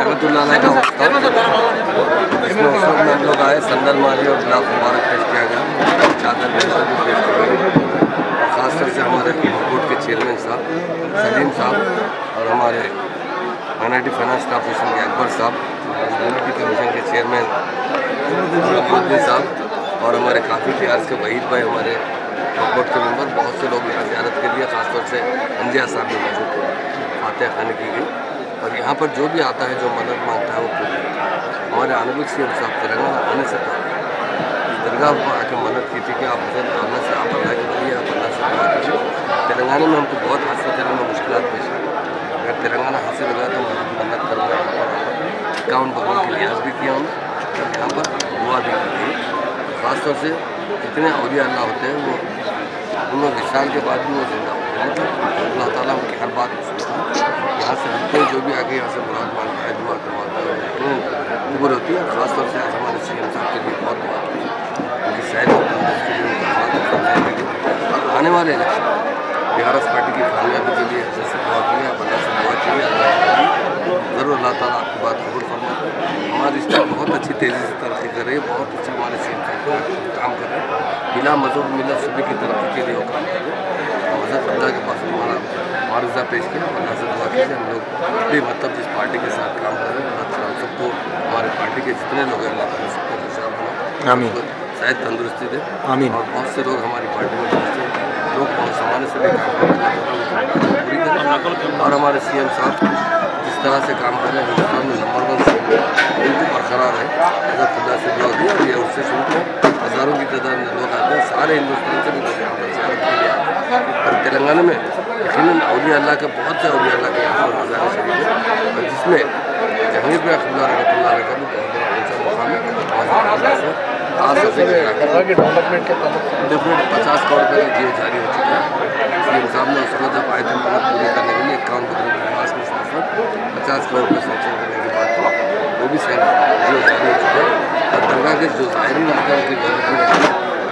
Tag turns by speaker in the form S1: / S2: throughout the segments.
S1: रहमतुल्लाह अलैह का इसमें उस वक्त हम लोग आए, संदल माली और गुलाब मुबारक पेश किया गया, चादर भी पेश की गई। खासतौर से हमारे बोर्ड के चेयरमैन साहब सलीम साहब और हमारे माइनॉरिटी फाइनेंस कॉर्पोरेशन के अकबर साहब, यूनिटी कमीशन के चेयरमैन साहब और हमारे काफ़ी प्यार के वहीद भाई, हमारे बोर्ड के मेंबर, बहुत से लोग यहाँ ज़ियारत के लिए, खासतौर से अंजिया साहब भी मौजूद थे, फातिहा खाने की गई। और यहाँ पर जो भी आता है, जो मदद मांगता है वो पूरी होती है। हमारे आनबुल सीएम साहब तेलंगाना आने से पहले दरगाह पर आके मदद की थी कि आप अल्लाह से, आप अल्लाह के वली, आप अल्लाह से दुआ कीजिए। तेलंगाना में हमको बहुत हादसा करने में मुश्किल पेश है, अगर तेलंगाना हासिल हो गया तो मन्नत करूँगा। 51 बकरों की लिहाज भी किया हमने और यहाँ पर दुआ भी की गई। ख़ासतौर से जितने औलिया अल्लाह होते हैं वो उन्होंने विशाल के बाद भी वो जिंदा होते हैं, मतलब अल्लाह ताला उनकी हर बात को सुनता है। यहाँ से कोई जो भी आगे यहाँ से मुराद मांगता है, दुआ करवाता है, कबूल होती है। ख़ासतौर से आज हमारे सीएम साहब के लिए बहुत दुआ की, उनकी सेहत और तंदुरुस्ती के लिए, और आने वाले इलेक्शन BRS पार्टी की कामयाबी के लिए जैसे दुआ की है, अल्लाह से दुआ की है, ज़रूर अल्लाह ताला आपकी बात कबूल फरमाए। हमारी स्टेट बहुत अच्छी तेज़ी से तरक्की कर रही है, बहुत अच्छा हमारे सीएम साहब काम कर रहे हैं, बिना मजहब मिलत सभी की तरक्की के लिए वो काम कर रहे हैं। मजहब अल्लाह के पास हमारा मुआवजा पेश किया, अल्लाह से दुआ कीजिए हम लोग भी मतलब जिस पार्टी के साथ काम कर रहे हैं, अल्लाह ताला सबको, हमारे पार्टी के जितने लोग हैं, अल्लाह ताला सबको खुशहाल बनाए, आमीन, शायद तंदुरुस्ती दे, आमीन। और बहुत से लोग हमारी पार्टी में लोग बहुत समाने से भी काम कर रहे हैं, पूरी करें। और हमारे सीएम साहब जिस तरह से काम कर रहे हैं, हिंदुस्तान में नंबर 1 सीएम बिल्कुल बरकरार है, अगर खुदा से दुआ दी। और ये उससे शुरू में हज़ारों की तादाद में लोग आते हैं, सारे हिंदुस्तान से भी लोग यहाँ पर ज़ियारत के लिए आते हैं। और तेलंगाना में यकीनन औलिया अल्लाह के, बहुत से औलिया अल्लाह के यहाँ पर मज़ार शरीफ है, और जिसमें जहांगीर भाई अब्दुल्ला रहमतुल्लाह अलैह का भी बहुत बड़ा ऊँचा मुकाम है। डेफिनेट 50 करोड़ रुपये का जीओ जारी हो चुका है। सीएम साहब ने उसको जब आए थे मदद पूरी करने के लिए 51 बकरों के निवास के साथ साथ 50 करोड़ रुपये सैंक्शन करने की बात की, वो भी जीओ जारी हो चुका है। और दरगाह के जो ज़ायरीन आते हैं उनकी डेवलपमेंट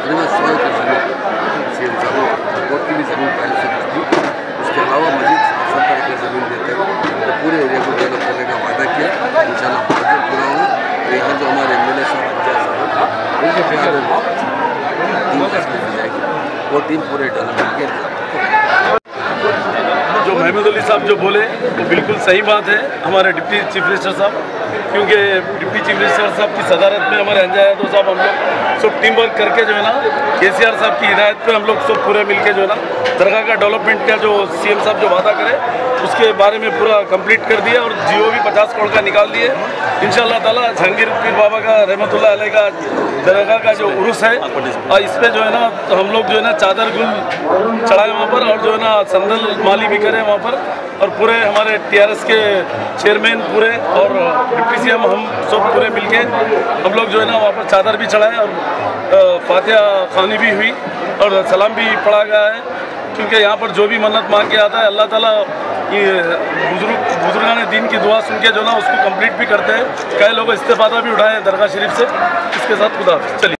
S1: करीबन 100 एकड़ ज़मीन सीएम साहब ने कोर्ट की भी ज़मीन पहले से कुछ दी, उसके अलावा मजीद 70 एकड़ ज़मीन देते हुए तो पूरे एरिया को डेवलप करने का वादा किया। इंशाल्लाह बहुत पूरा होगा। यहाँ जो हमारे MLA साहब उनके प्यार टीम तस्वीर दी जाएगी, वो टीम पूरे डेवलपमेंट के
S2: जो महमूद अली साहब जो बोले वो बिल्कुल सही बात है, हमारे डिप्टी चीफ मिनिस्टर साहब, क्योंकि डिप्टी चीफ मिनिस्टर साहब की सदारत में हमारे अंजा यादव साहब, हम लोग सब टीम वर्क करके जो है ना KCR साहब की हिदायत पे हम लोग सब पूरे मिलके जो है ना दरगाह का डेवलपमेंट का जो सीएम साहब जो वादा करे उसके बारे में पूरा कंप्लीट कर दिया और जीओ भी 50 करोड़ का निकाल दिए। इंशाअल्लाह ताला जहांगीर पीर बाबा का रहमतुल्लाह अलैह का दरगाह का जो उर्स है, और इस पर जो है ना तो हम लोग जो है ना चादर गुल चढ़ाए वहाँ पर, और जो है ना संदल माली भी करें वहाँ पर, और पूरे हमारे TRS के चेयरमैन पूरे और डिप्टी CM हम सब पूरे मिलके हम लोग जो है ना वहाँ पर चादर भी चढ़ाए और फातिहा खानी भी हुई और सलाम भी पढ़ा गया है। क्योंकि यहाँ पर जो भी मन्नत मांग के आता है अल्लाह ताला ये बुजुर्गान दीन की दुआ सुन के जो ना उसको कंप्लीट भी करते हैं। कई लोग इस्तेफादा भी उठाए हैं दरगाह शरीफ से। इसके साथ खुदा चलिए।